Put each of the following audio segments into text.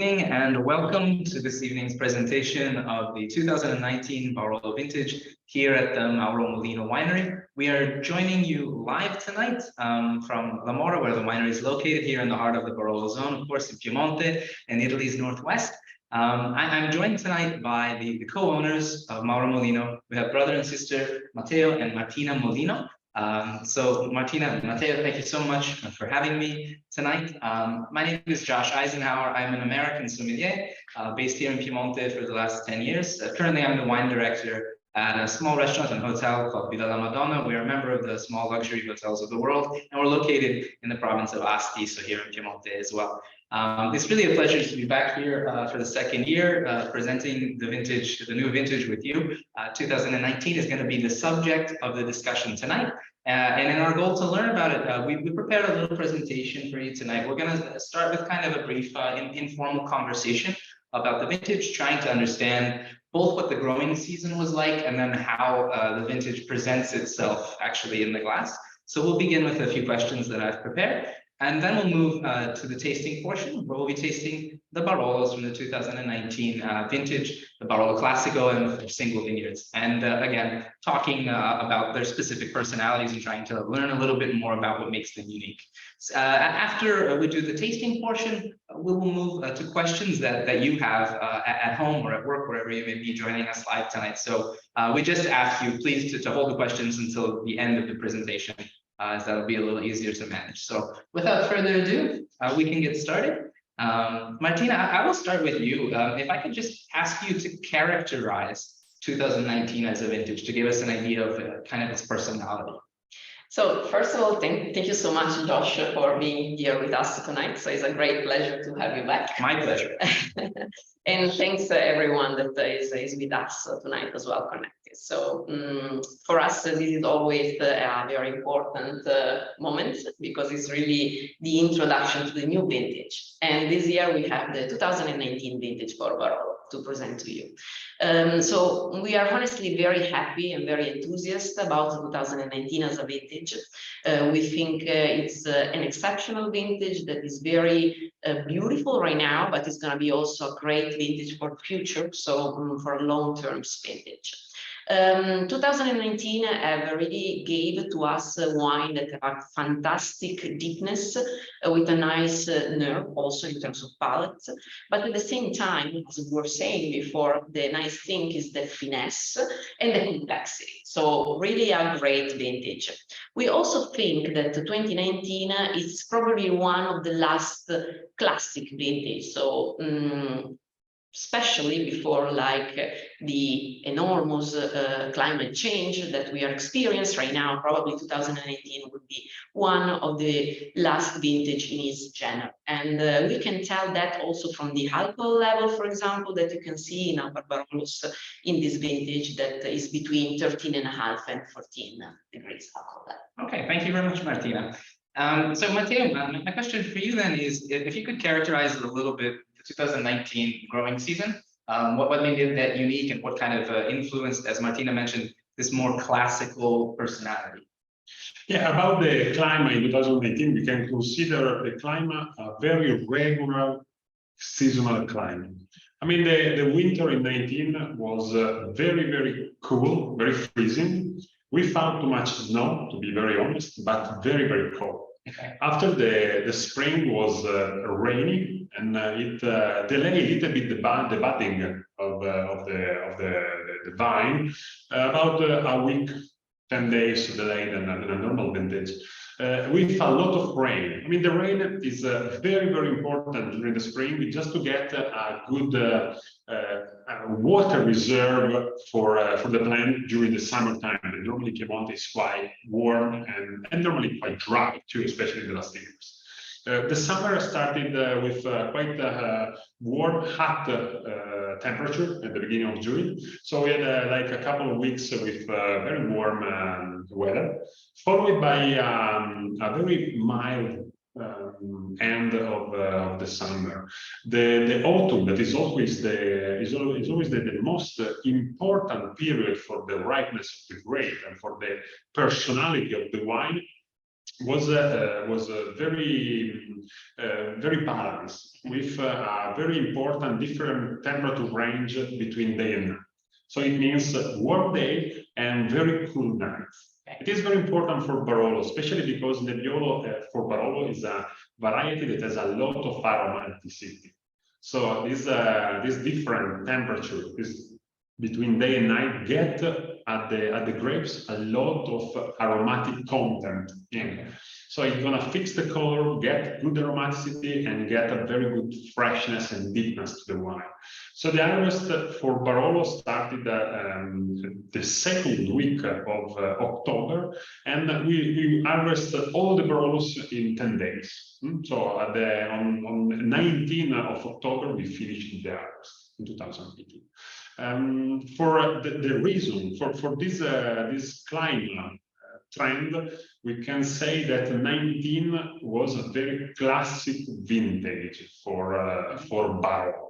And welcome to this evening's presentation of the 2019 Barolo Vintage here at the Mauro Molino Winery. We are joining you live tonight from Mauro, where the winery is located here in the heart of the Barolo zone, of course, in Piemonte and Italy's northwest. I'm joined tonight by the co-owners of Mauro Molino. We have brother and sister Matteo and Martina Molino. So Martina and Matteo, thank you so much for having me tonight. My name is Josh Eisenhower. I'm an American sommelier based here in Piemonte for the last 10 years. Currently, I'm the wine director at a small restaurant and hotel called Villa La Madonna. We are a member of the small luxury hotels of the world, and we're located in the province of Asti, so here in Piemonte as well. It's really a pleasure to be back here for the second year, presenting the new vintage with you. 2019 is going to be the subject of the discussion tonight. And in our goal to learn about it, we prepared a little presentation for you tonight. We're going to start with kind of a brief informal conversation about the vintage, trying to understand both what the growing season was like and then how the vintage presents itself actually in the glass. So we'll begin with a few questions that I've prepared. And then we'll move to the tasting portion, where we'll be tasting the Barolos from the 2019 vintage, the Barolo Classico and single vineyards. And again, talking about their specific personalities and trying to learn a little bit more about what makes them unique. After we do the tasting portion, we will move to questions that you have at home or at work, wherever you may be joining us live tonight. So we just ask you, please, to hold the questions until the end of the presentation. As that'll be a little easier to manage. So without further ado, we can get started. Martina, I will start with you. If I could just ask you to characterize 2019 as a vintage, to give us an idea of kind of its personality. So first of all, thank you so much, Josh, for being here with us tonight. So it's a great pleasure to have you back. My pleasure. And thanks to everyone that is with us tonight as well, connected. So for us, this is always a very important moment because it's really the introduction to the new vintage. And this year we have the 2019 vintage for Barolo to present to you. So we are honestly very happy and very enthusiastic about 2019 as a vintage. We think it's an exceptional vintage that is very beautiful right now, but it's going to be also a great vintage for the future, so for long-term vintage. 2019 really gave to us a wine that have fantastic deepness with a nice nerve also in terms of palate, but at the same time, as we were saying before, the nice thing is the finesse and the complexity. So really a great vintage. We also think that 2019 is probably one of the last classic vintage. So especially before like the enormous climate change that we are experiencing right now, probably 2018 would be one of the last vintage in its genre. And we can tell that also from the alcohol level, for example, that you can see in our Barolos in this vintage that is between 13.5 and 14 degrees alcohol level. Okay, thank you very much, Martina. So Matteo, my question for you then is, if you could characterize a little bit the 2019 growing season, what made it that unique and what kind of influenced, as Martina mentioned, this more classical personality? Yeah, about the climate in 2019, we can consider the climate a very regular seasonal climate. I mean, the winter in 19 was very, very cool, very freezing. We found too much snow, to be very honest, but very, very cold. Okay. After the spring was rainy, and it delayed a little bit the budding of the vine, about a week, 10 days delayed than a normal vintage. We found a lot of rain. I mean, the rain is very, very important during the spring, just to get a good water reserve for the plant during the summertime. And normally Piemonte is quite warm and normally quite dry too, especially in the last years. The summer started with quite warm, hot temperature at the beginning of June. So we had like a couple of weeks with very warm weather, followed by a very mild end of the summer. The autumn, that is always the most important period for the ripeness of the grape and for the personality of the wine, was very balanced, with a very important different temperature range between day and night. So it means warm day and very cool nights. It is very important for Barolo, especially because Nebbiolo for Barolo is a variety that has a lot of aromaticity. So this different temperature, this between day and night, get at the grapes a lot of aromatic content in. So it's gonna fix the color, get good aromaticity, and get a very good freshness and deepness to the wine. So the harvest for Barolo started the second week of October, and we harvested all the Barolos in 10 days. So on 19th of October, we finished the harvest in 2018. For the reason for this climate trend, we can say that 19 was a very classic vintage for Barolo.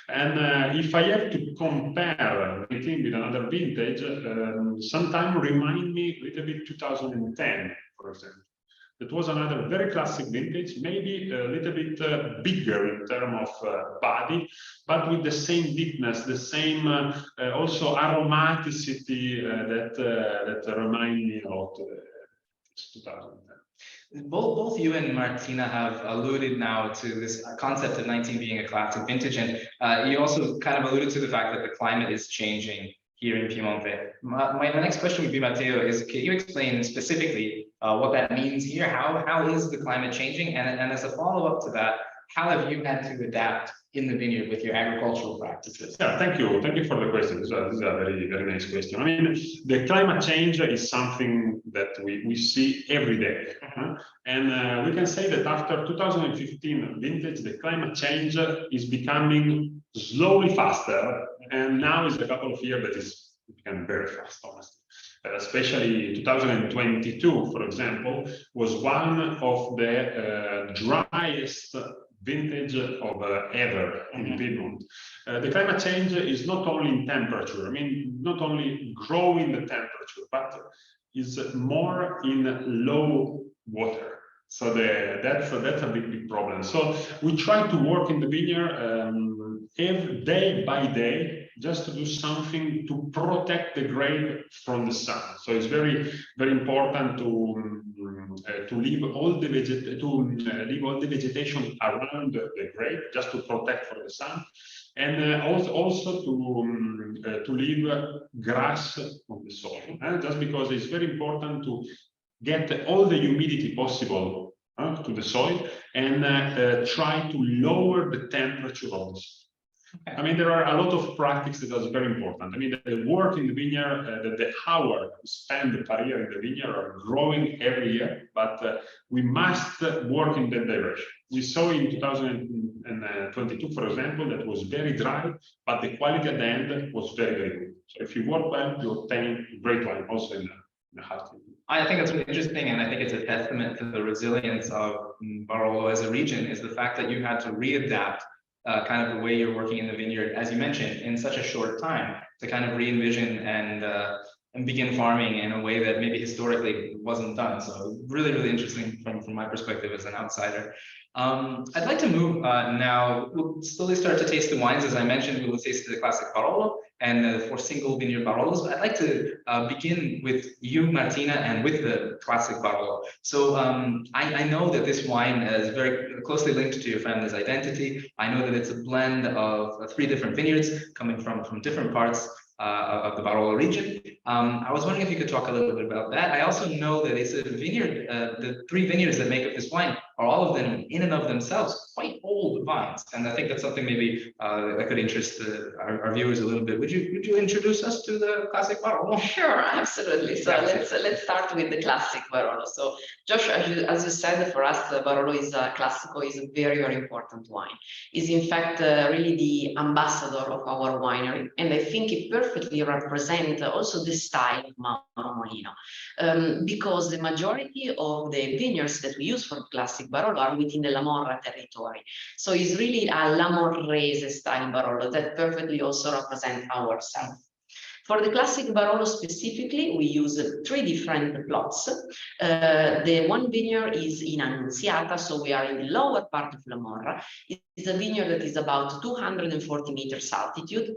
And if I have to compare 19 with another vintage, sometimes remind me a little bit 2010, for example. It was another very classic vintage, maybe a little bit bigger in terms of body, but with the same deepness, the same also aromaticity that remind me of 2010. Both you and Martina have alluded now to this concept of 19 being a classic vintage, and you also kind of alluded to the fact that the climate is changing here in Piemonte. My next question would be, Matteo, is can you explain specifically what that means here? How is the climate changing? And as a follow-up to that, how have you had to adapt in the vineyard with your agricultural practices? Yeah, thank you for the question. This is a very, very nice question. I mean, the climate change is something that we see every day. And we can say that after 2015 vintage, the climate change is becoming slowly faster. And now is a couple of years that is becoming very fast, honestly. Especially 2022, for example, was one of the driest vintage of ever in Piedmont. The climate change is not only in temperature, I mean, not only growing the temperature, but is more in low water. So that's a big problem. So we try to work in the vineyard every day by day, just to do something to protect the grape from the sun. So it's very, very important to leave all the vegetation around the grape, just to protect from the sun, and also to leave grass on the soil. Just because it's very important to get all the humidity possible to the soil and try to lower the temperature of the soil. Okay. I mean, there are a lot of practices that are very important. I mean, the work in the vineyard, the hour spent per year in the vineyard are growing every year, but we must work in that direction. We saw in 2022, for example, that was very dry, but the quality at the end was very, very good. So if you work well, you obtain great wine also in the hard season. I think that's really interesting, and I think it's a testament to the resilience of Barolo as a region, is the fact that you had to readapt kind of the way you're working in the vineyard, as you mentioned, in such a short time, to kind of re-envision and begin farming in a way that maybe historically wasn't done. So really, really interesting from my perspective as an outsider. I'd like to move now. We'll slowly start to taste the wines. As I mentioned, we will taste the classic Barolo and for single vineyard Barolos. But I'd like to begin with you, Martina, and with the classic Barolo. So I know that this wine is very closely linked to your family's identity. I know that it's a blend of 3 different vineyards coming from different parts of the Barolo region. I was wondering if you could talk a little bit about that. I also know that it's a vineyard, the 3 vineyards that make up this wine are all of them in and of themselves quite old vines. And I think that's something maybe that could interest our viewers a little bit. Would you introduce us to the classic Barolo? Sure, absolutely. So let's start with the classic Barolo. So Josh, as you said, for us, the Barolo is a very, very important wine. Is in fact really the ambassador of our winery, and I think it perfectly represents also the style of Mauro Molino, because the majority of the vineyards that we use for classic Barolo are within the La Morra territory. So it's really a La Morrese style Barolo that perfectly also represents ourselves. For the classic Barolo specifically, we use 3 different plots. The one vineyard is in Annunziata, so we are in the lower part of La Morra. It's a vineyard that is about 240 meters altitude.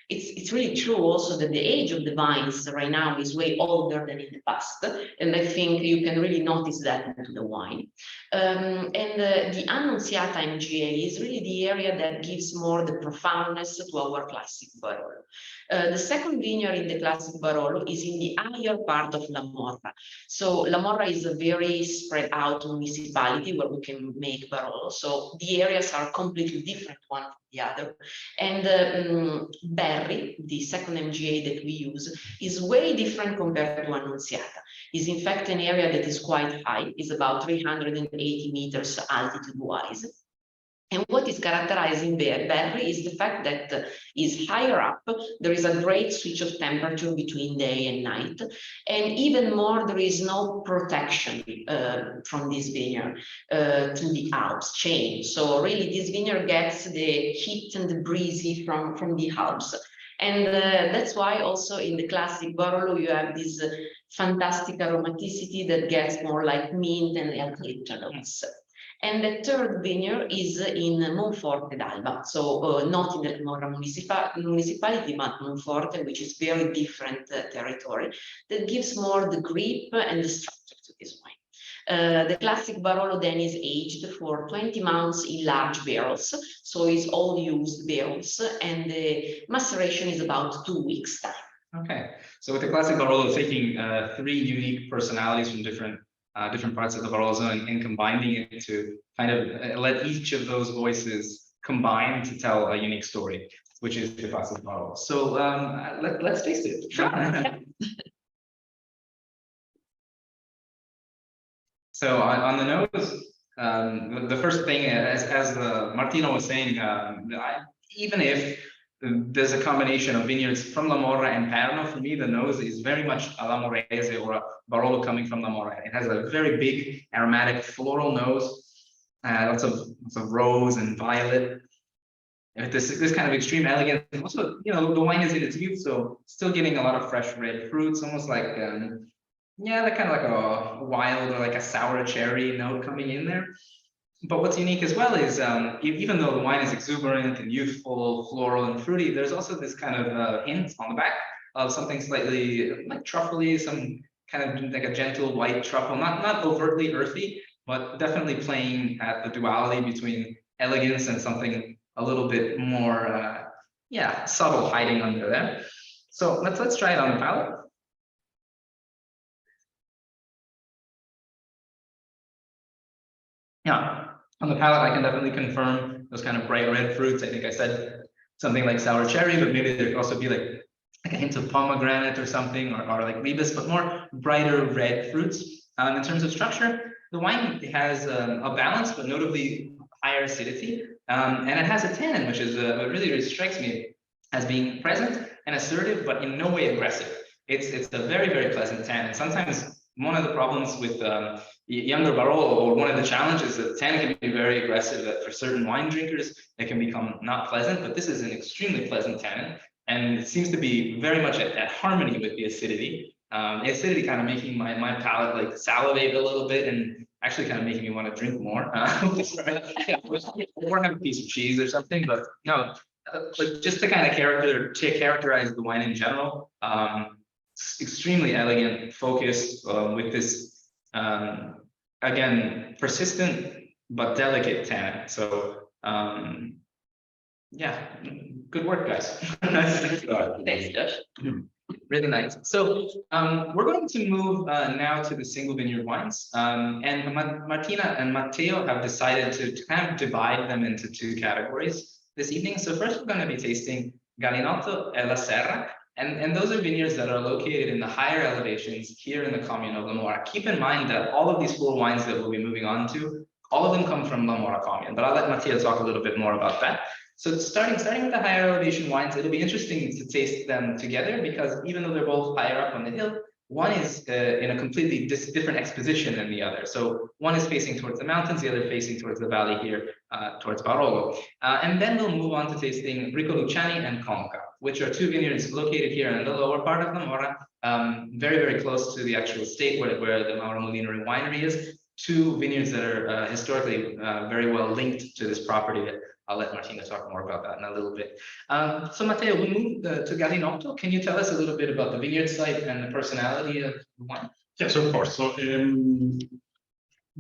It's really true also that the age of the vines right now is way older than in the past, and I think you can really notice that into the wine. The Annunziata MGA is really the area that gives more the profoundness to our classic Barolo. The second vineyard in the classic Barolo is in the higher part of La Morra. So La Morra is a very spread out municipality where we can make Barolo. So the areas are completely different one from the other. And Berry, the second MGA that we use, is way different compared to Annunziata. Is in fact an area that is quite high, is about 380 meters altitude-wise. And what is characterizing Berry is the fact that is higher up, there is a great switch of temperature between day and night. And even more, there is no protection from this vineyard to the Alps chain. So really this vineyard gets the heat and the breezy from the Alps. And that's why also in the classic Barolo, you have this fantastic aromaticity that gets more like mint and eucalyptus. And the third vineyard is in Monforte d'Alba, so not in the Morra municipality, but Monforte, which is very different territory, that gives more the grip and the structure to this wine. The classic Barolo then is aged for 20 months in large barrels, so it's all used barrels, and the maceration is about 2 weeks time. Okay, so with the classic Barolo, taking 3 unique personalities from different parts of the Barolo zone and combining it to kind of let each of those voices combine to tell a unique story, which is the classic Barolo. So let's taste it. Sure. So on the nose, the first thing, as Martino was saying, even if there's a combination of vineyards from La Morra and Perno, for me, the nose is very much a La Morrese or a Barolo coming from La Morra. It has a very big aromatic floral nose, lots of rose and violet. And this kind of extreme elegance. And also, you know, the wine is in its youth, so still getting a lot of fresh red fruits, almost like, yeah, that kind of like a wild or like a sour cherry note coming in there. But what's unique as well is even though the wine is exuberant and youthful, floral and fruity, there's also this kind of hint on the back of something slightly like truffly, some kind of like a gentle white truffle, not overtly earthy, but definitely playing at the duality between elegance and something a little bit more, yeah, subtle hiding under there. So let's try it on the palate. Yeah, on the palate, I can definitely confirm those kind of bright red fruits. I think I said something like sour cherry, but maybe there could also be like a hint of pomegranate or something, or like rebus, but more brighter red fruits. In terms of structure, the wine has a balance, but notably higher acidity, and it has a tannin, which is what really strikes me as being present and assertive, but in no way aggressive. It's a very, very pleasant tannin. Sometimes one of the problems with younger Barolo, or one of the challenges, that tannin can be very aggressive, that for certain wine drinkers, it can become not pleasant, but this is an extremely pleasant tannin, and it seems to be very much at harmony with the acidity. The acidity kind of making my palate like salivate a little bit, and actually kind of making me want to drink more. Or have a piece of cheese or something, but no, like just to kind of characterize the wine in general. Extremely elegant, focused, with this again persistent but delicate tannin. So yeah, good work, guys. Thanks, Josh. Really nice. So we're going to move now to the single vineyard wines, and Martina and Matteo have decided to kind of divide them into 2 categories this evening. So first, we're going to be tasting Galinotto e la Serra. And those are vineyards that are located in the higher elevations here in the commune of La Morra. Keep in mind that all of these 4 wines that we'll be moving on to, all of them come from La Morra commune, but I'll let Matteo talk a little bit more about that. So starting with the higher elevation wines, it'll be interesting to taste them together, because even though they're both higher up on the hill, one is in a completely different exposition than the other. So one is facing towards the mountains, the other facing towards the valley here, towards Barolo. And then we'll move on to tasting Bricolucciani and Conca. which are two vineyards located here in the lower part of La Mora, very, very close to the actual estate where the Mauro Molino winery is. Two vineyards that are historically very well linked to this property. I'll let Martina talk more about that in a little bit. So Matteo, we moved to Gallinotto. Can you tell us a little bit about the vineyard site and the personality of the wine? Yes, of course. So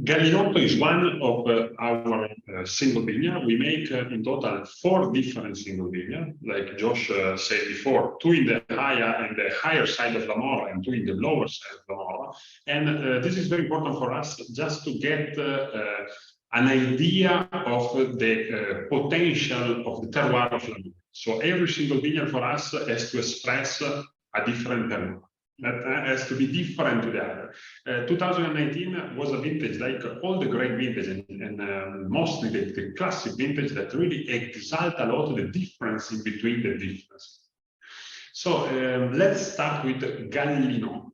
Gallinotto is one of our single vineyard. We make in total 4 different single vineyard, like Josh said before, 2 in the higher side of La Mora and 2 in the lower side of La Mora. And this is very important for us just to get an idea of the potential of the terroir of La Mora. So every single vineyard for us has to express a different terroir. That has to be different to the other. 2019 was a vintage like all the great vintage and mostly the classic vintage that really exalt a lot the difference in between the difference. So let's start with Gallinotto.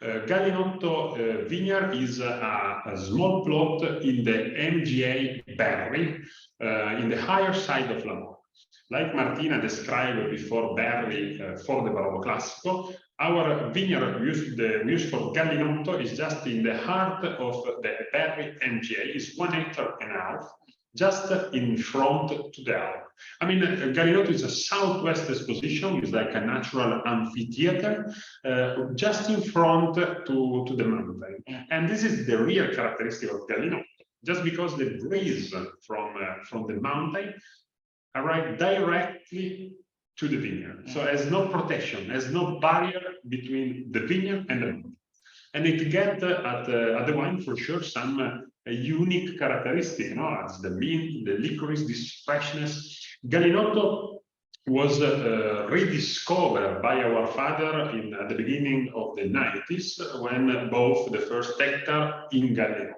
Gallinotto vineyard is a small plot in the MGA Berry in the higher side of La Mora. Like Martina described before Berry for the Barolo Classico, our vineyard we use for Gallinotto is just in the heart of the Berry MGA. It's 1.5 acres, just in front to the Alp. I mean, Gallinotto is a southwest exposition. It's like a natural amphitheater, just in front to the mountain. And this is the real characteristic of Gallinotto, just because the breeze from the mountain arrive directly to the vineyard. So there's no protection, there's no barrier between the vineyard and the mountain. And it gets at the wine for sure some unique characteristic, you know, as the mint, the licorice, this freshness. Gallinotto was rediscovered by our father at the beginning of the 90s when bought the first hectare in Gallinotto.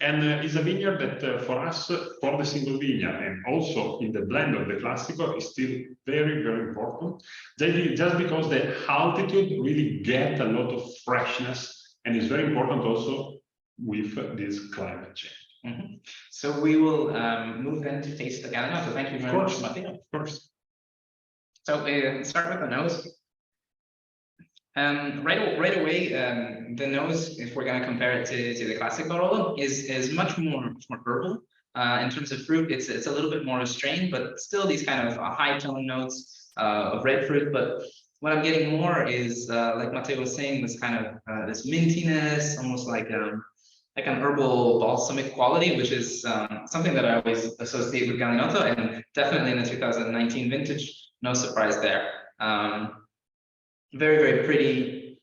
And it's a vineyard that for us, for the single vineyard, and also in the blend of the Classico, is still very, very important. Just because the altitude really get a lot of freshness, and it's very important also with this climate change. Mm-hmm. So we will move then to taste the Gallinotto. Thank you very much, Martina. Of course. So start with the nose. Right away, the nose, if we're going to compare it to the classic Barolo, is much more herbal. In terms of fruit, it's a little bit more restrained, but still these kind of high tone notes of red fruit. But what I'm getting more is, like Matteo was saying, this kind of this mintiness, almost like an herbal balsamic quality, which is something that I always associate with Gallinotto, and definitely in the 2019 vintage, no surprise there. Very, very pretty,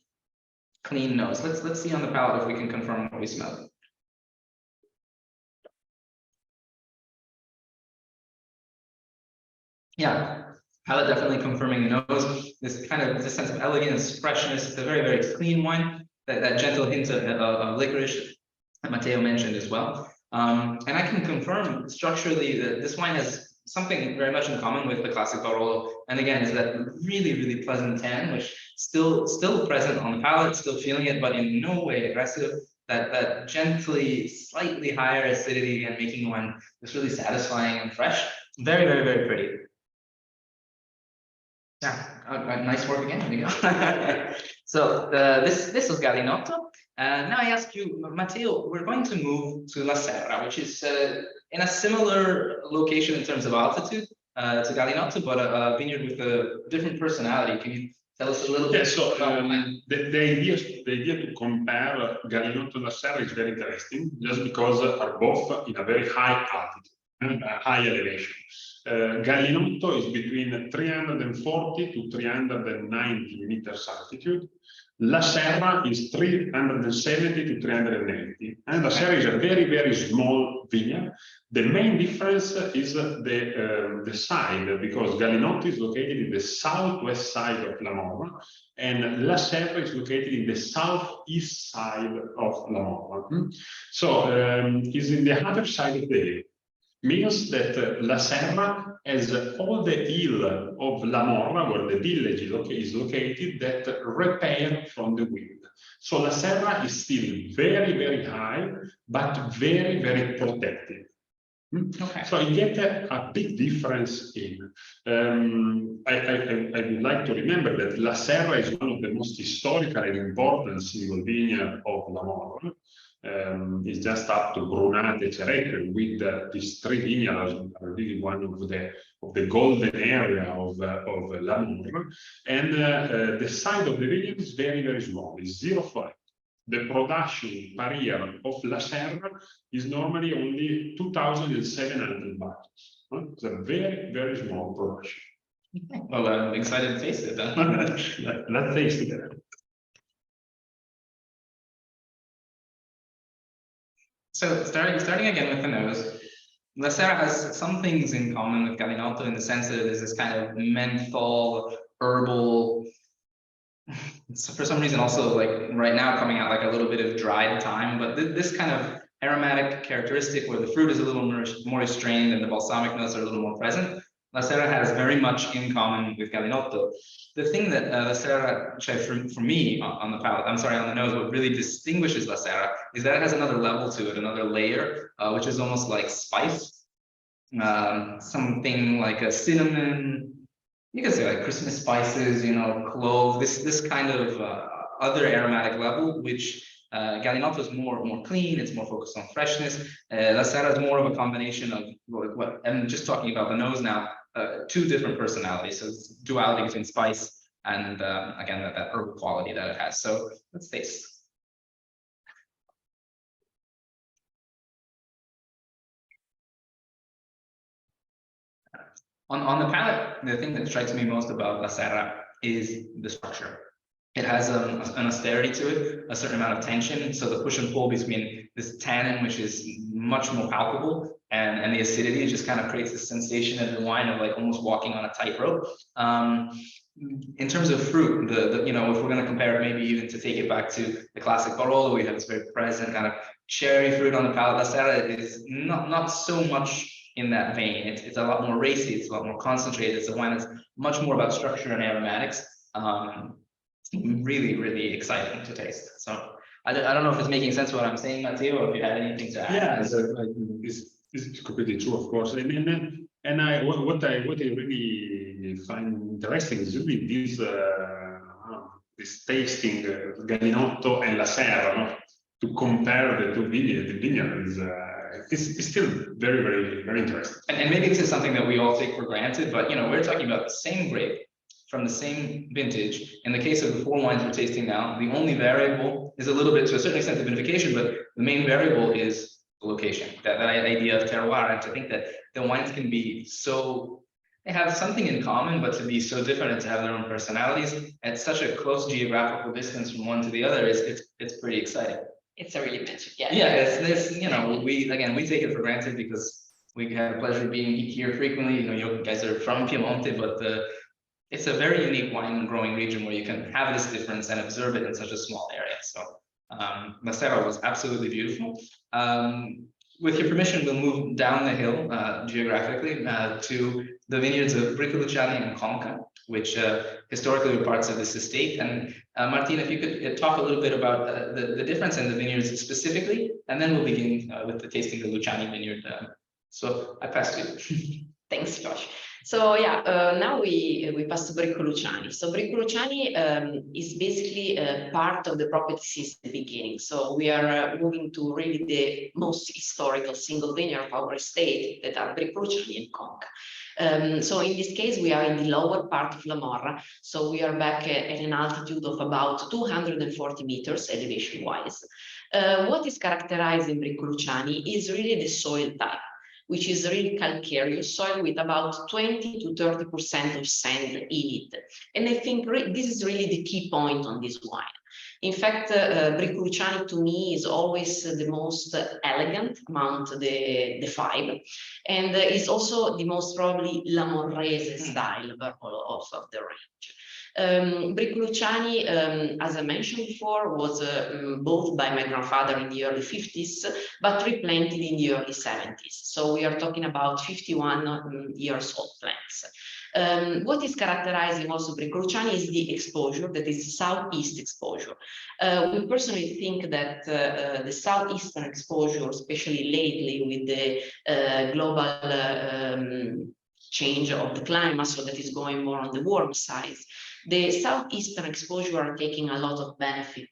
clean nose. Let's see on the palate if we can confirm what we smell. Yeah, palate definitely confirming the nose. This kind of this sense of elegance, freshness. It's a very, very clean wine. That gentle hint of licorice that Matteo mentioned as well. And I can confirm structurally that this wine has something very much in common with the classic Barolo, and again is that really, really pleasant tan, which still present on the palate, still feeling it, but in no way aggressive. That gently, slightly higher acidity and making one just really satisfying and fresh. Very, very, very pretty. Yeah, nice work again. There you go. So this was Gallinotto. Now I ask you, Matteo, we're going to move to La Serra, which is in a similar location in terms of altitude to Gallinotto, but a vineyard with a different personality. Can you tell us a little bit? So the idea to compare Gallinotto and La Serra is very interesting, just because are both in a very high altitude and high elevation. Gallinotto is between 340 to 390 meters altitude. La Serra is 370 to 380, and La Serra is a very, very small vineyard. The main difference is the side, because Gallinotto is located in the southwest side of La Mora, and La Serra is located in the southeast side of La Mora. So it's in the other side of the hill. Means that La Serra has all the hill of La Mora, where the village is located, that repair from the wind. So La Serra is still very, very high, but very, very protected. Okay. So you get a big difference in. I would like to remember that La Serra is one of the most historical and important single vineyard of Lamoro. It's just up to Brunate Cerecchio with these three vineyards are really one of the golden area of Lamoro. And the size of the vineyard is very, very small. It's 0.5. The production per year of La Serra is normally only 2,700 bottles. It's a very, very small production. Well, I'm excited to taste it then. Let's taste it. So starting again with the nose, La Serra has some things in common with Galinotto in the sense that it is this kind of menthol, herbal, so for some reason also like right now coming out like a little bit of dried thyme, but this kind of aromatic characteristic where the fruit is a little more restrained and the balsamic notes are a little more present. La Serra has very much in common with Galinotto. The thing that La Serra, which for me on the palate, I'm sorry, on the nose, what really distinguishes La Serra is that it has another level to it, another layer, which is almost like spice. Something like a cinnamon, you can say like Christmas spices, you know, clove, this kind of other aromatic level, which Galinotto is more clean, it's more focused on freshness. La Serra is more of a combination of what I'm just talking about the nose now, two different personalities. So it's duality between spice and again that herbal quality that it has. So let's taste. On the palate, the thing that strikes me most about La Serra is the structure. It has an austerity to it, a certain amount of tension. So the push and pull between this tannin, which is much more palpable, and the acidity just kind of creates this sensation in the wine of like almost walking on a tightrope. In terms of fruit, you know, if we're going to compare it, maybe even to take it back to the classic Barolo, we have this very present kind of cherry fruit on the palate. La Serra is not so much in that vein. It's a lot more racy, it's a lot more concentrated. It's a wine that's much more about structure and aromatics. Really, really exciting to taste. So I don't know if it's making sense what I'm saying, Matteo, or if you had anything to add. Yeah, it's completely true, of course. And what I really find interesting is really this tasting Galinotto and La Serra, no? To compare the two vineyards. It's still very, very, very interesting. And maybe this is something that we all take for granted, but you know, we're talking about the same grape from the same vintage. In the case of the four wines we're tasting now, the only variable is a little bit, to a certain extent, the vinification, but the main variable is the location, that idea of terroir, and to think that the wines can be so, they have something in common, but to be so different and to have their own personalities at such a close geographical distance from one to the other it's pretty exciting. It's a really magic, yeah. Yeah, it's you know, we take it for granted because we have the pleasure of being here frequently. You know, you guys are from Piemonte, but it's a very unique wine growing region where you can have this difference and observe it in such a small area. So La Serra was absolutely beautiful. With your permission, we'll move down the hill geographically to the vineyards of Bricolucciani and Conca, which historically were parts of this estate. And Martina, if you could talk a little bit about the difference in the vineyards specifically, and then we'll begin with the tasting of the Luciani vineyard. So I pass to you. Thanks, Josh. So yeah, now we pass to Bricolucciani. So Bricolucciani is basically part of the property since the beginning. So we are moving to really the most historical single vineyard of our estate that are Bricolucciani and Conca. So in this case, we are in the lower part of La Morra. So we are back at an altitude of about 240 meters elevation-wise. What is characterizing Bricolucciani is really the soil type, which is really calcareous soil with about 20 to 30% of sand in it. And I think this is really the key point on this wine. In fact, Bricolucciani to me is always the most elegant among the five, and is also the most probably Lamorrese style of the range. Bricolucciani, as I mentioned before, was bought by my grandfather in the early 50s, but replanted in the early 70s. So we are talking about 51 years old plants. What is characterizing also Bricolucciani is the exposure, that is southeast exposure. We personally think that the southeastern exposure, especially lately with the global change of the climate, so that is going more on the warm side, the southeastern exposure are taking a lot of benefit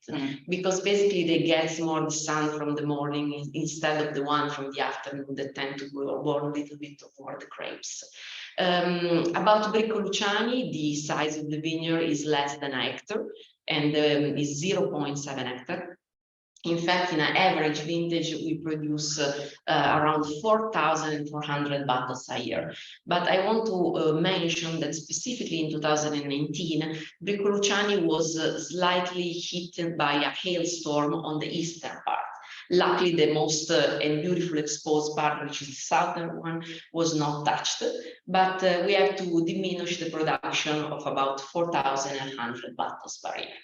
because basically they get more the sun from the morning instead of the one from the afternoon that tend to burn a little bit more the grapes. About Bricolucciani, the size of the vineyard is less than a hectare and is 0.7 hectare. In fact, in an average vintage, we produce around 4,400 bottles a year. But I want to mention that specifically in 2019, Bricolucciani was slightly hit by a hailstorm on the eastern part. Luckily, the most and beautiful exposed part, which is the southern one, was not touched. But we have to diminish the production of about 4,100 bottles per year.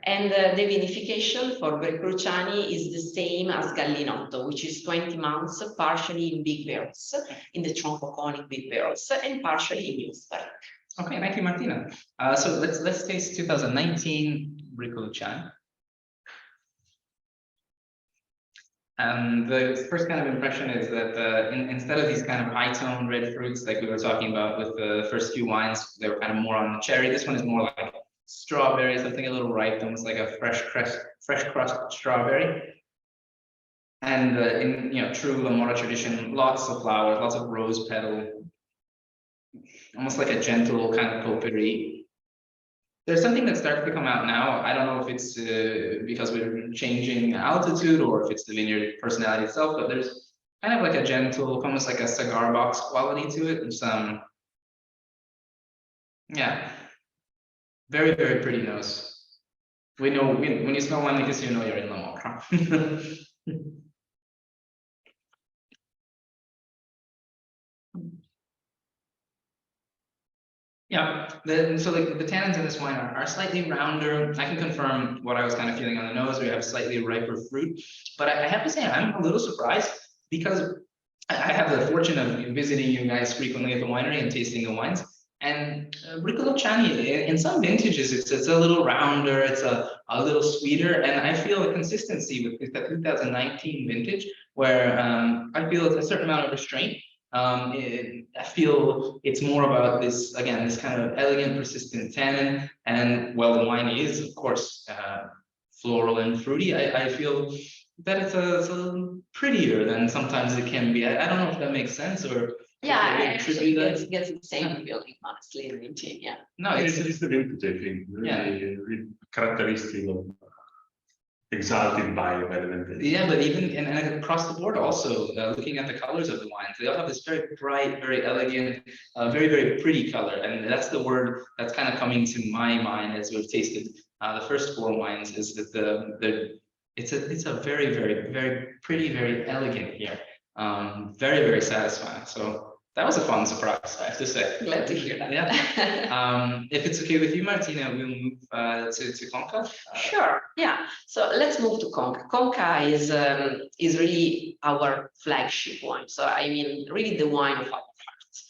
And the vinification for Bricolucciani is the same as Gallinotto, which is 20 months, partially in big barrels, in the troncoconic big barrels, and partially in used barrel. Okay, thank you, Martina. So let's taste 2019 Bricolucciani. And the first kind of impression is that instead of these kind of high-tone red fruits like we were talking about with the first few wines, they were kind of more on the cherry. This one is more like strawberry, something a little ripe, almost like a fresh crust strawberry. And in true Lamora tradition, lots of flowers, lots of rose petal, almost like a gentle kind of potpourri. There's something that starts to come out now. I don't know if it's because we're changing altitude or if it's the vineyard personality itself, but there's kind of like a gentle, almost like a cigar box quality to it. It's yeah. Very, very pretty nose. We know when you smell wine like this, you know you're in Lamora. Yeah, so the tannins in this wine are slightly rounder. I can confirm what I was kind of feeling on the nose. We have slightly riper fruit, but I have to say I'm a little surprised because I have the fortune of visiting you guys frequently at the winery and tasting the wines. And Bricolucciani, in some vintages, it's a little rounder, it's a little sweeter, and I feel a consistency with the 2019 vintage where I feel it's a certain amount of restraint. I feel it's more about this, again, this kind of elegant, persistent tannin, and well, the wine is, of course, floral and fruity. I feel that it's a little prettier than sometimes it can be. I don't know if that makes sense or. Yeah, I actually gets the same feeling, honestly, in vintage, yeah. No, it's the vintage, I think. Really characteristic of exalted by the vintage. Yeah, but even and across the board also, looking at the colors of the wines, they all have this very bright, very elegant, very, very pretty color. And that's the word that's kind of coming to my mind as we've tasted the first four wines, is that it's a very, very, very pretty, very elegant here. Very, very satisfying. So that was a fun surprise, I have to say. Glad to hear that. Yeah. If it's okay with you, Martina, we'll move to Conca. Sure. Yeah. So let's move to Conca. Conca is really our flagship wine. So I mean, really the wine of our hearts.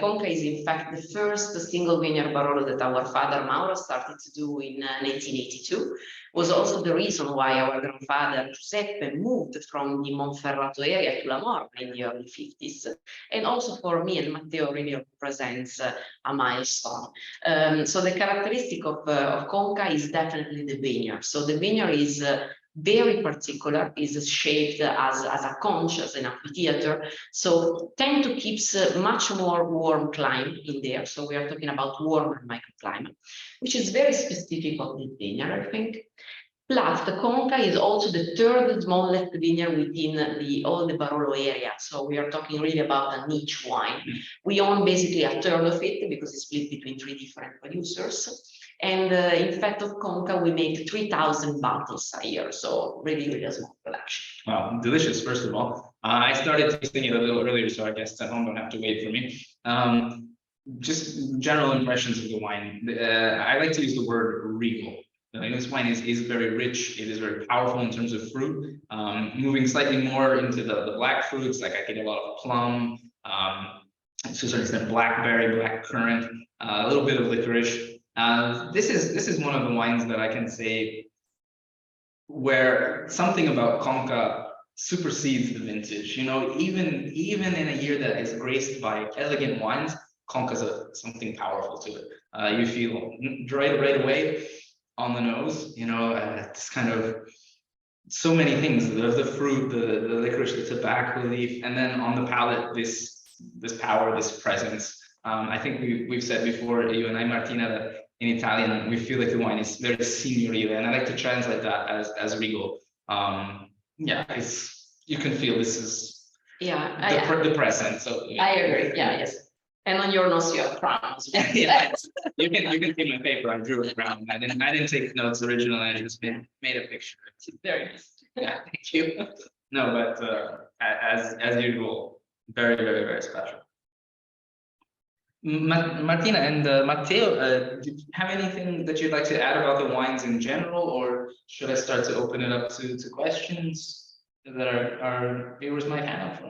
Conca is in fact the first single vineyard Barolo that our father Mauro started to do in 1982. Was also the reason why our grandfather Giuseppe moved from the Monferrato area to Lamora in the early 50s. And also for me and Matteo really represents a milestone. So the characteristic of Conca is definitely the vineyard. So the vineyard is very particular, is shaped as a conch, as an amphitheater, so tend to keep much more warm climate in there. So we are talking about warmer microclimate, which is very specific of this vineyard, I think. Plus, the Conca is also the third smallest vineyard within all the Barolo area. So we are talking really about a niche wine. We own basically a third of it because it's split between 3 different producers. And in fact, of Conca, we make 3,000 bottles a year. So really, really a small production. Wow, delicious, first of all. I started tasting it a little earlier, so I guess at home don't have to wait for me. just general impressions of the wine. I like to use the word regal. This wine is very rich. It is very powerful in terms of fruit. Moving slightly more into the black fruits, like I get a lot of plum, to a certain extent blackberry, black currant, a little bit of licorice. This is one of the wines that I can say where something about Conca supersedes the vintage. Even in a year that is graced by elegant wines, Conca's something powerful to it. You feel right away on the nose, it's kind of so many things, the fruit, the licorice, the tobacco leaf, and then on the palate, this power, this presence. I think we've said before, you and I, Martina, that in Italian, we feel like the wine is very signorile, and I like to translate that as regal. Yeah, you can feel this is the presence. So I agree. Yeah, yes. And on your nose, you have crowns. Yeah, you can see my paper. I drew it around. I didn't take notes originally. I just made a picture. Very nice. Yeah, thank you. No, but as usual, very, very, very special. Martina and Matteo, do you have anything that you'd like to add about the wines in general, or should I start to open it up to questions that our viewers might have?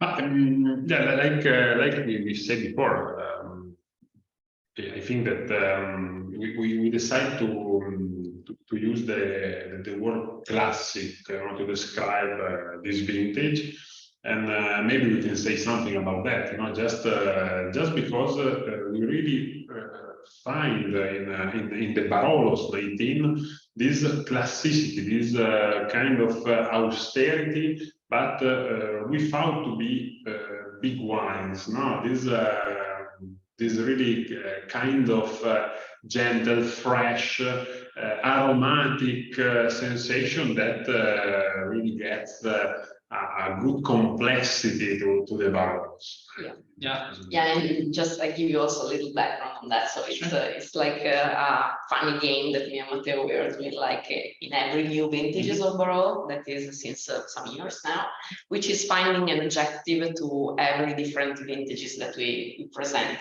Yeah, like we said before, I think that we decided to use the word classic to describe this vintage, and maybe we can say something about that. Just because we really find in the Barolos 19 this classicity, this kind of austerity, but we found to be big wines. No, this really kind of gentle, fresh, aromatic sensation that really gets a good complexity to the Barolos. Yeah, and just I give you also a little background on that. So it's like a funny game that me and Matteo we are doing, like in every new vintages of Barolo, that is since some years now, which is finding an adjective to every different vintages that we present.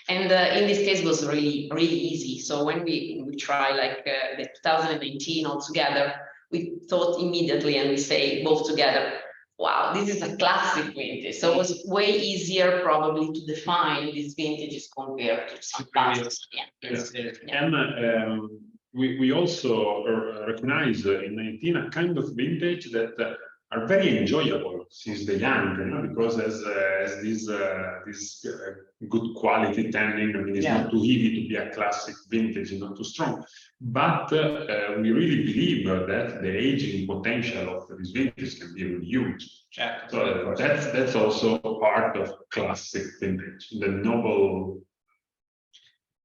And in this case, it was really easy. So when we try like the 2019 all together, we thought immediately, and we say both together, wow, this is a classic vintage. So it was way easier probably to define these vintages compared to some classics. And we also recognize in 19 a kind of vintage that are very enjoyable since the young, because as this good quality tannin. I mean, it's not too heavy to be a classic vintage, not too strong. But we really believe that the aging potential of this vintage can be really huge. So that's also part of classic vintage, the noble.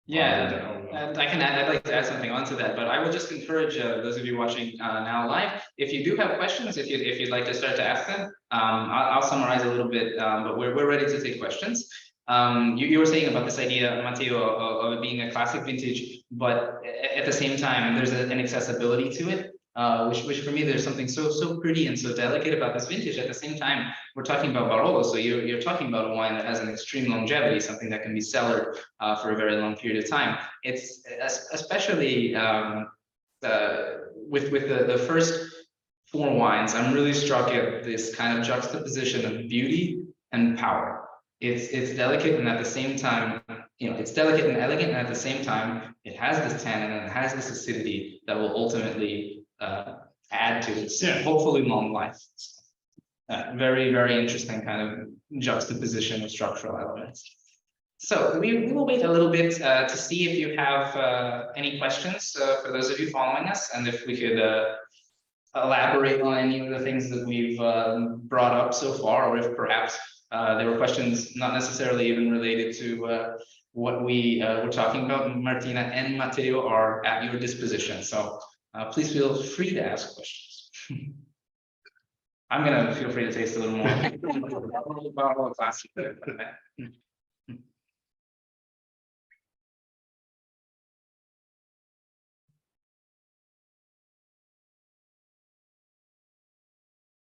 And I'd like to add something onto that, but I will just encourage those of you watching now live, if you do have questions, if you'd like to start to ask them, I'll summarize a little bit, but we're ready to take questions. You were saying about this idea, Matteo, of it being a classic vintage, but at the same time, there's an accessibility to it, which for me, there's something so pretty and so delicate about this vintage. At the same time, we're talking about Barolo, so you're talking about a wine that has an extreme longevity, something that can be cellared for a very long period of time. It's especially with the first four wines, I'm really struck at this kind of juxtaposition of beauty and power. It's delicate, and at the same time, it's delicate and elegant, and at the same time, it has this tannin and it has this acidity that will ultimately add to its hopefully long life. Very, very interesting kind of juxtaposition of structural elements. So we will wait a little bit to see if you have any questions for those of you following us, and if we could elaborate on any of the things that we've brought up so far, or if perhaps there were questions not necessarily even related to what we were talking about. Martina and Matteo are at your disposition, so please feel free to ask questions. I'm gonna feel free to taste a little more.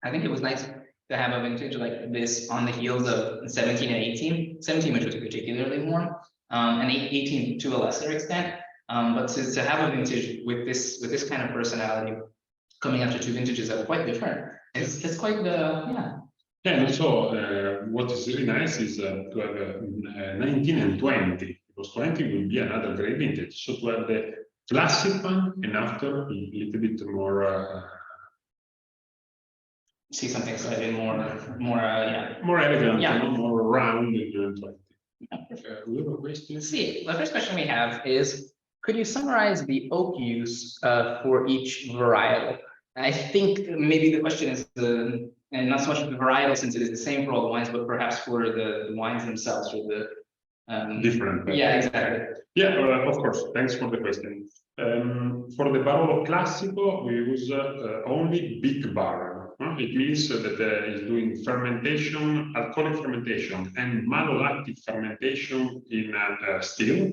I think it was nice to have a vintage like this on the heels of 17 and 18, 17 which was particularly warm, and 18 to a lesser extent. But to have a vintage with this kind of personality coming after two vintages that are quite different, it's quite yeah. Yeah, and also what is really nice is to have 19 and 20, because 20 will be another great vintage. So to have the classic one and after a little bit more see something slightly more yeah, more elegant, yeah, more round in 20. We have a question. See, the first question we have is, could you summarize the oak use for each varietal? I think maybe the question is and not so much the varietal, since it is the same for all the wines, but perhaps for the wines themselves, or the different. Yeah, exactly. Yeah, of course. Thanks for the question. For the Barolo Classico, we use only big barrel. It means that it's doing fermentation, alcoholic fermentation, and malolactic fermentation in still.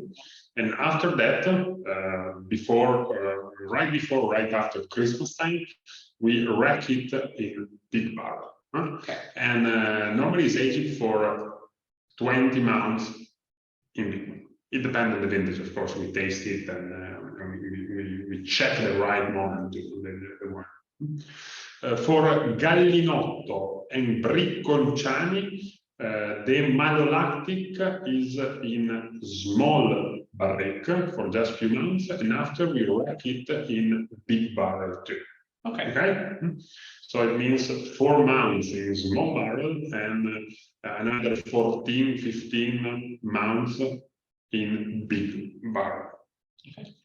And after that, right after Christmas time, we rack it in big barrel. Okay. And normally it's aged for 20 months in big. It depends on the vintage, of course. We taste it and we check the right moment to do the wine. For Gallinotto and Bricconciani, the malolactic is in small barrique for just a few months, and after we rack it in big barrel too. Okay. So it means 4 months in small barrel and another 14, 15 months in big barrel. Okay.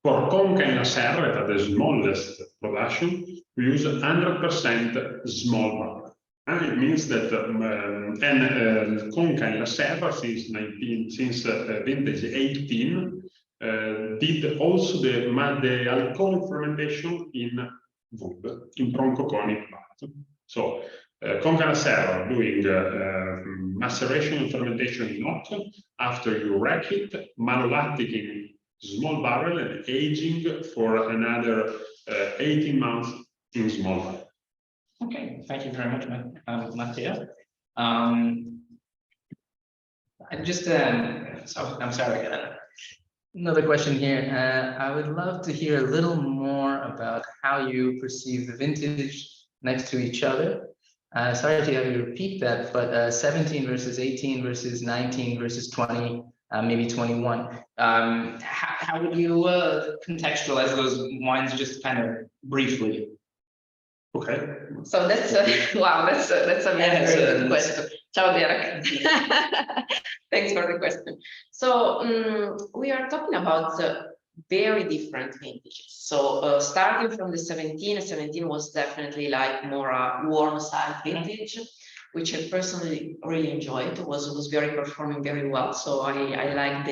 For Conca and La Serre, at the smallest production, we use 100% small barrel. And it means that Conca and La Serre since vintage 18 did also the alcoholic fermentation in wood, in bronchoconic vat. So Conca and La Serre doing maceration and fermentation in oak. After you rack it, malolactic in small barrel and aging for another 18 months in small barrel. Okay, thank you very much, Matteo. I'm sorry. Another question here. I would love to hear a little more about how you perceive the vintage next to each other. Sorry to have you repeat that, but 17 versus 18 versus 19 versus 20, maybe 21. How would you contextualize those wines, just kind of briefly? Okay. So that's wow, that's a very good question. Ciao, Derek. Thanks for the question. So we are talking about very different vintages. So starting from the 17 was definitely like more a warm side vintage, which I personally really enjoyed. It was very performing very well. So I like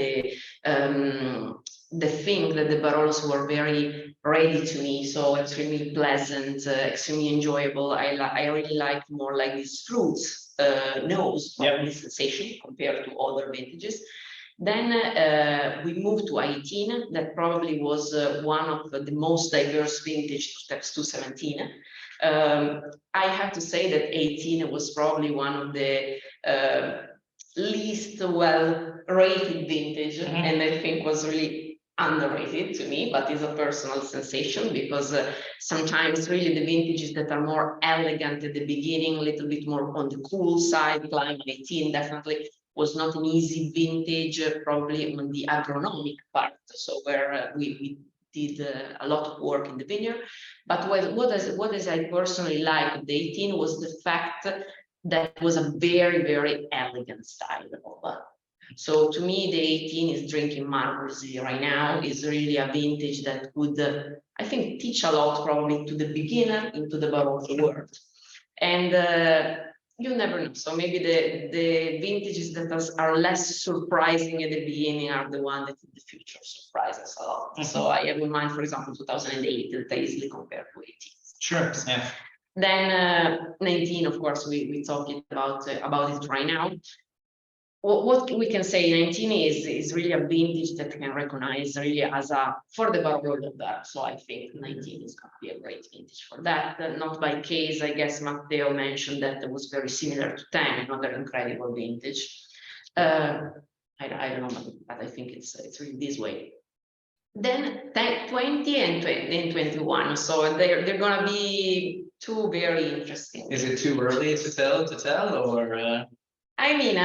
the thing that the Barolos were very ready to me, so extremely pleasant, extremely enjoyable. I really like more like this fruits nose, this sensation compared to other vintages. Then we moved to 18, that probably was one of the most diverse vintage steps to 17. I have to say that 18 was probably one of the least well-rated vintage, and I think was really underrated to me, but it's a personal sensation, because sometimes really the vintages that are more elegant at the beginning, a little bit more on the cool side, climate 18 definitely was not an easy vintage, probably on the agronomic part, so where we did a lot of work in the vineyard. But what is I personally like of the 18 was the fact that it was a very, very elegant style of so to me, the 18 is drinking marvelously right now, is really a vintage that would, I think, teach a lot probably to the beginner into the Barolo world. And you never know. So maybe the vintages that are less surprising at the beginning are the ones that in the future surprise us a lot. So I have in mind, for example, 2008, that I easily compare to 18. Sure. Yeah. Then 19, of course, we talking about it right now. what we can say, 19 is really a vintage that can recognize really as for the Barolo that. So I think 19 is going to be a great vintage for that. Not by case, I guess Matteo mentioned that it was very similar to 10, another incredible vintage. I don't know, but I think it's really this way. Then 20 and 21, so they're gonna be two very interesting. Is it too early to tell, or? I mean,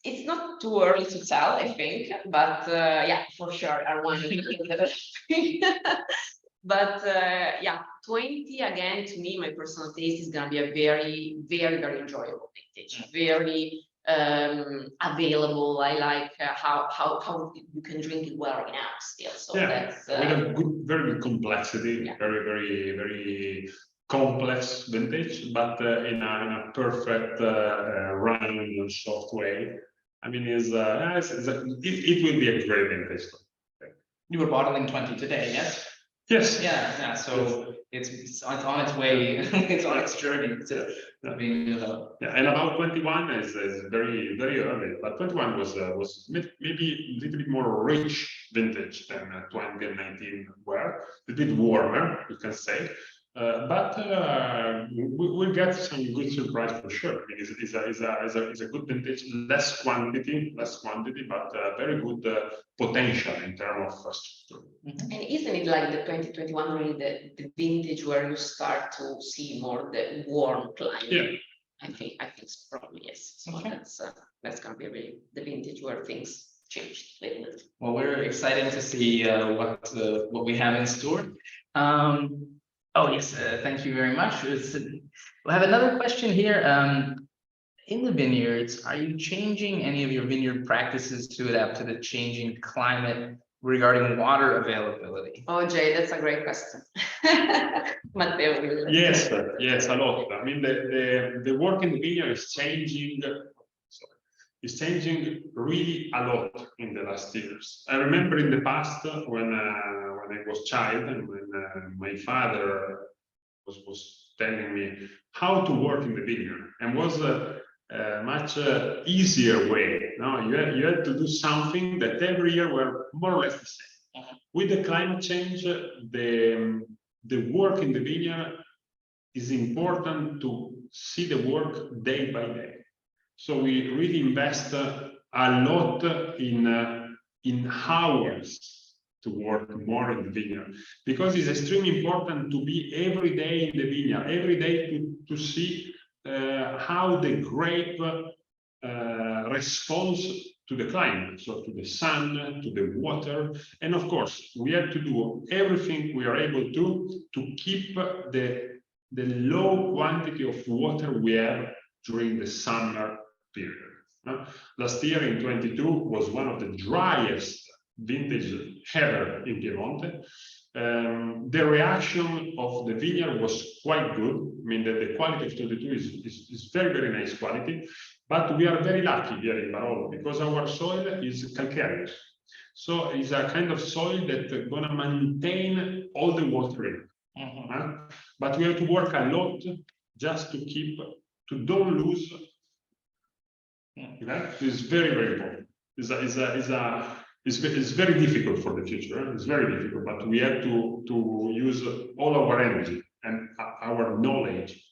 it's not too early to tell, I think, but yeah, for sure, I want to. But yeah, 20 again, to me, my personal taste is gonna be a very, very, very enjoyable vintage. Very available. I like how you can drink it well right now still. So yeah, that's with a very good complexity, yeah. very complex vintage, but in a perfect round and soft way. I mean, it will be a great vintage. You were bottling 20 today, yes? Yes. Yeah. So it's on its way. It's on its journey to being developed. Yeah, and about 21 is very early, but 21 was maybe a little bit more rich vintage than 20 and 19 were, a bit warmer, you can say. But we'll get some good surprise for sure. I mean, it's a good vintage, less quantity, but very good potential in terms of structure. And isn't it like the 2021 really the vintage where you start to see more the warm climate? Yeah. I think it's probably yes. So Okay. that's gonna be really the vintage where things changed a little bit. Well, we're excited to see what we have in store. Oh yes, thank you very much. We have another question here. In the vineyards, are you changing any of your vineyard practices to adapt to the changing climate regarding water availability? Oh, Jay, that's a great question. Matteo will. Yes, a lot. I mean, the work in the vineyard is changing. It's changing really a lot in the last years. I remember in the past when I was child and when my father was telling me how to work in the vineyard, and was a much easier way. No, you had to do something that every year were more or less the same. With the climate change, the work in the vineyard is important to see the work day by day. So we really invest a lot in hours to work more in the vineyard, because it's extremely important to be every day in the vineyard, every day to see how the grape responds to the climate, so to the sun, to the water. And of course, we have to do everything we are able to keep the low quantity of water we have during the summer period. Last year in 22 was one of the driest vintage ever in Piemonte. The reaction of the vineyard was quite good. I mean, the quality of 22 is very, very nice quality, but we are very lucky here in Barolo because our soil is calcareous. So it's a kind of soil that's gonna maintain all the water in. But we have to work a lot just to don't lose. It's very, very important. It's very difficult for the future. It's very difficult, but we have to use all our energy and our knowledge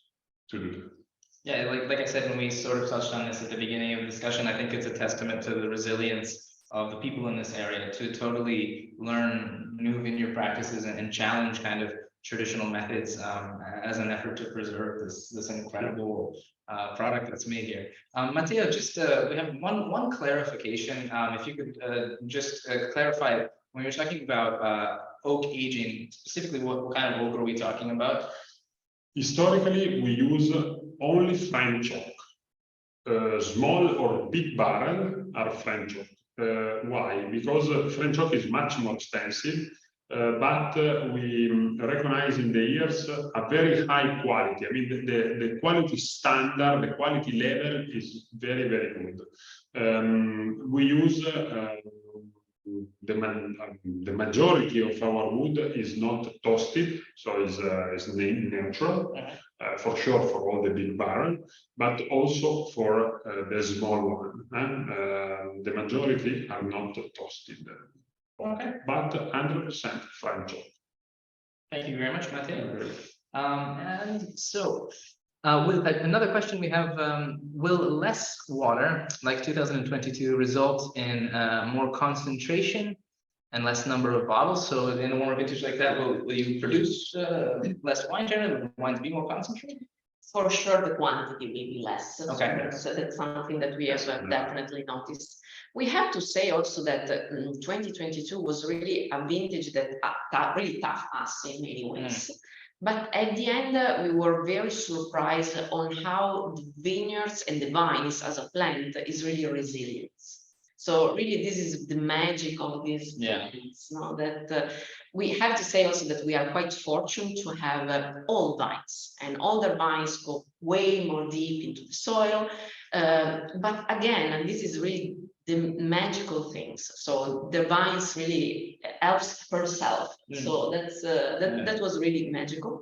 to do that. Yeah, like I said, when we sort of touched on this at the beginning of the discussion, I think it's a testament to the resilience of the people in this area to totally learn new vineyard practices and challenge kind of traditional methods as an effort to preserve this incredible product that's made here. Matteo, just we have one clarification. If you could just clarify when you're talking about oak aging, specifically what kind of oak are we talking about? Historically, we use only French oak. Small or big barrel are French oak. Why? Because French oak is much more expensive, but we recognize in the years a very high quality. I mean, the quality standard, the quality level is very, very good. We use the majority of our wood is not toasted, so it's neutral. for sure for all the big barrel, but also for the small one. The majority are not toasted, Okay. but 100% French. Thank you very much, Matteo. And so, with another question we have, will less water, like 2022, result in more concentration and less number of bottles? So in a more vintage like that, will you produce less wine generally? Will wines be more concentrated? For sure, the quantity may be less. Okay. So that's something that we have definitely noticed. We have to say also that 2022 was really a vintage that really tough us in many ways. But at the end, we were very surprised on how the vineyards and the vines as a plant is really resilient. So really, this is the magic of these plants. No? That we have to say also that we are quite fortunate to have all vines, and all the vines go way more deep into the soil. But again, and this is really the magical things. So the vines really helps herself. So that's that was really magical.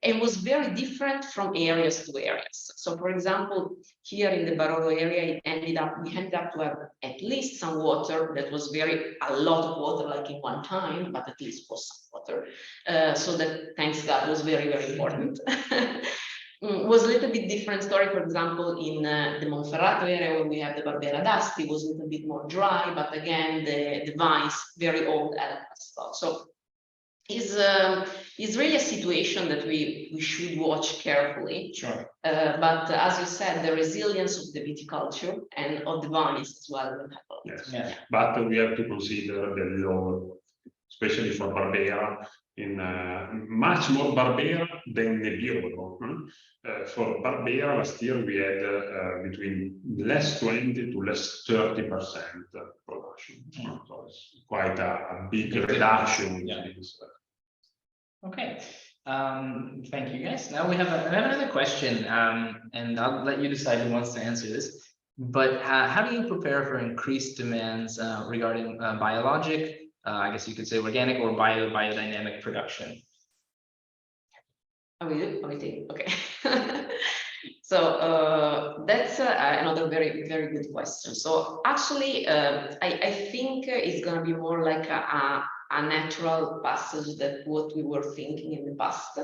It was very different from areas to areas. So for example, here in the Barolo area, we ended up to have at least some water that was a lot of water, like in one time, but at least was some water. So that, thanks God, was very, very important. Was a little bit different story, for example, in the Monferrato area where we have the Barbera d'Asti, was a little bit more dry, but again, the vines, very old spot. So is really a situation that we should watch carefully. Sure. But as you said, the resilience of the viticulture and of the vines as well will help a lot. Yes, Yeah. but we have to consider the low, especially for Barbera, in much more Barbera than Nebbiolo. For Barbera, last year we had between less 20 to less 30% production. So it's quite a big reduction. Yeah. Okay. Thank you, guys. Now we have another question, and I'll let you decide who wants to answer this. But how do you prepare for increased demands regarding biologic, I guess you could say organic or biodynamic production? Okay. So that's another very, very good question. So actually, I think it's going to be more like a natural passage that what we were thinking in the past,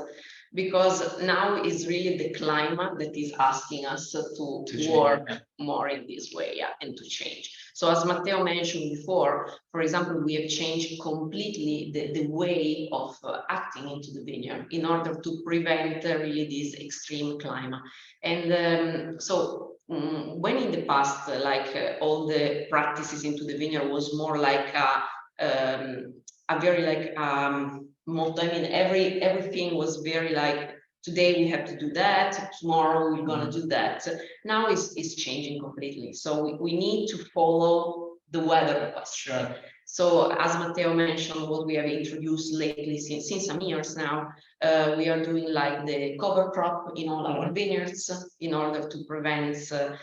because now is really the climate that is asking us to work more in this way, and to change. So as Matteo mentioned before, for example, we have changed completely the way of acting into the vineyard in order to prevent really this extreme climate. And so when in the past, all the practices into the vineyard was more like a very motto. I mean, everything was very like, today we have to do that, tomorrow we're gonna do that. Now it's changing completely. So we need to follow the weather question. Sure. So as Matteo mentioned, what we have introduced lately since some years now, we are doing like the cover crop in all our vineyards in order to prevent the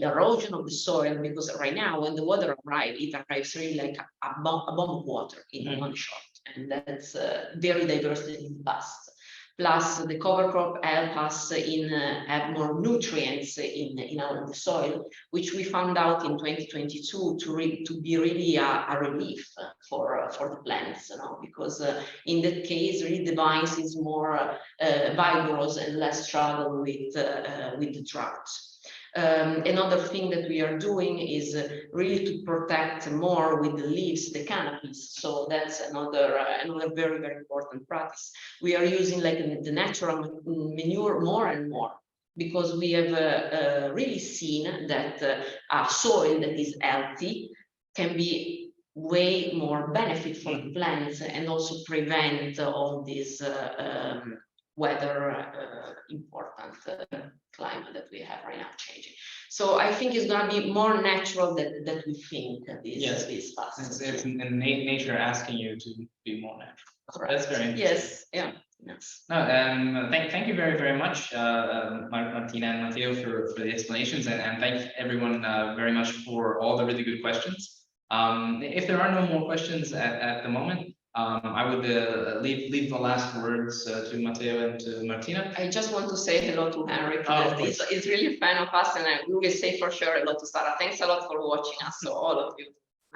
erosion of the soil, because right now when the water arrives, it arrives really like a bomb of water in one shot, and that's very diverse in the past. Plus the cover crop help us in have more nutrients in our soil, which we found out in 2022 to be really a relief for the plants, because in that case really the vines is more vigorous and less struggle with the drought. Another thing that we are doing is really to protect more with the leaves, the canopies. So that's another very, very important practice. We are using like the natural manure more and more, because we have really seen that a soil that is healthy can be way more benefit for the plants and also prevent all these weather important climate that we have right now changing. So I think it's going to be more natural that we think this fast. It's nature asking you to be more natural. Correct. That's very interesting. Yes. Yes. No, thank you very, very much, Martina and Matteo, for the explanations, and thank everyone very much for all the really good questions. If there are no more questions at the moment, I would leave the last words to Matteo and to Martina. I just want to say hello to Henrik. Oh, He's really a fan of us, and we will say for sure hello to Sarah. Thanks a lot for watching us, so all of you.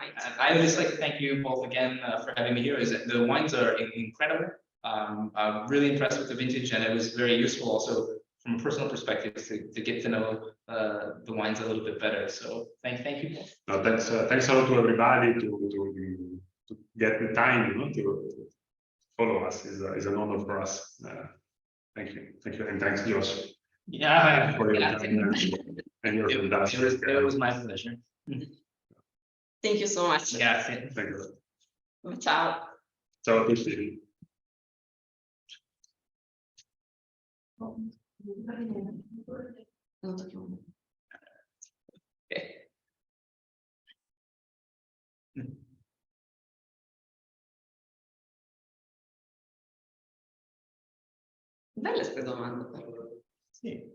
And I would just like to thank you both again for having me here. The wines are incredible. I'm really impressed with the vintage, and it was very useful also from a personal perspective to get to know the wines a little bit better. So thank you both. No, thanks a lot to everybody to get the time, you know, to follow us. Is an honor for us. Thank you, and thanks, Josh. Yeah, for your time and your fantastic. it was my pleasure. Thank you so much. Grazie. Thank you. Ciao. Ciao a tutti. Non tocchiamo. Ok. Belle queste domande. Sì.